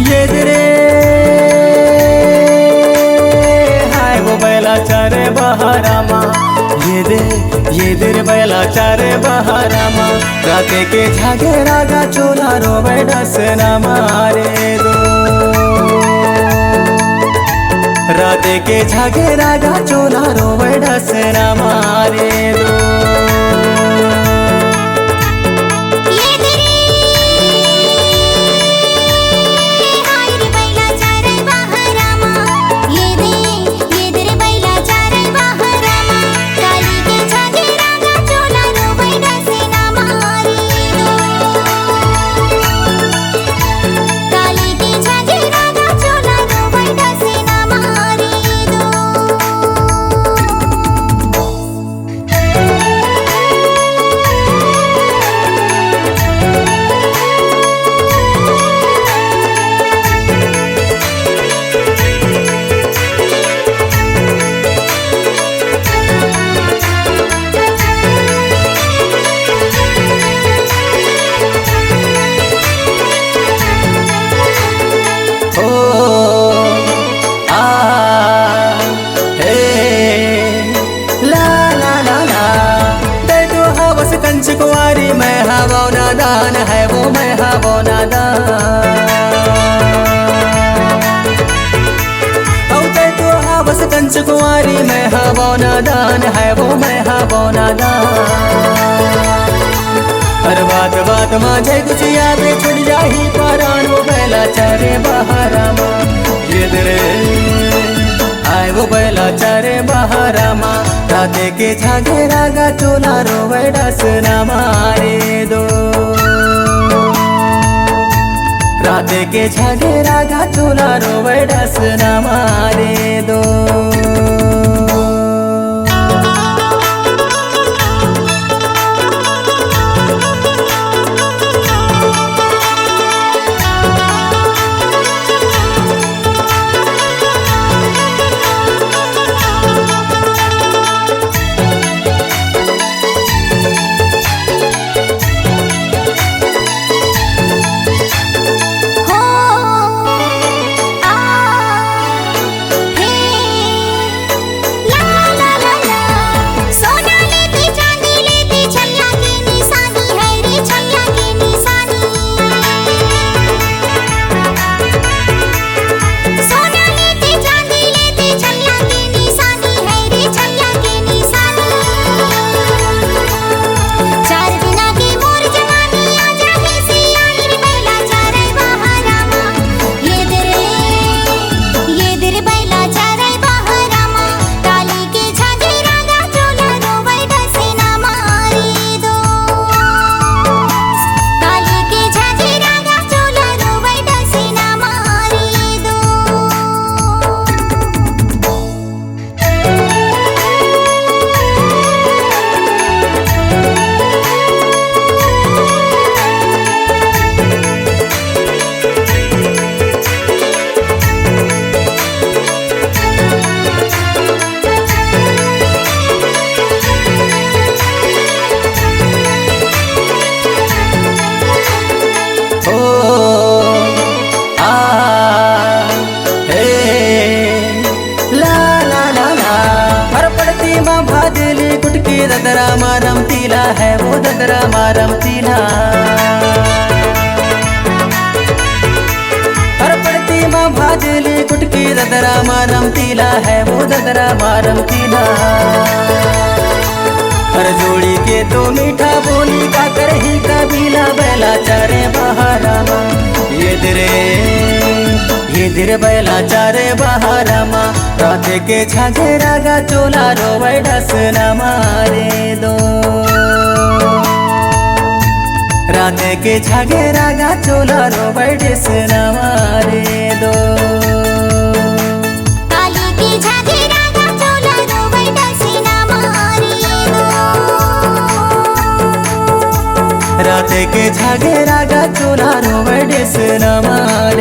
ये दरे हाय वो बैला चारे बहारामा ये दर बैला चारे बहारामा राते के झागे रागा चोला रोवे डसना मारे दो राते के झागे रागा चोला रोवे डसना मारे दो कुंवारी मैं हवा नादान है वो मैं हवा नादान तो हवस कंच कुंवारी मैं हवा नादान है वो मैं हवा नादान हर बात बात माझे कुछ याद छुट जाही परान वो बैला चारे बहारामा ये दरे आए वो बैला चारे बहारामा राते के झागे रागा चोला रोवे डसना मारे दो राते के झागे रागा चोला रोवे डसना मारे दो ददरा मारम तीला है वो ददरा मारम तीला हर पड़ती माँ भाजली गुटकी ददरा मारम तीला है वो ददरा मारम तीला हर जोड़ी के तो मीठा बोली का कर ही कबीला बैला चारे बहारामा ये दरे बैला चारे बहारामा राते के झागे रागा चोला रोवे डसना मारे दो राते के झागे रागा चोला रोवे डसना मारे दो राते के झागे रागा चोला रोवे डसना मारे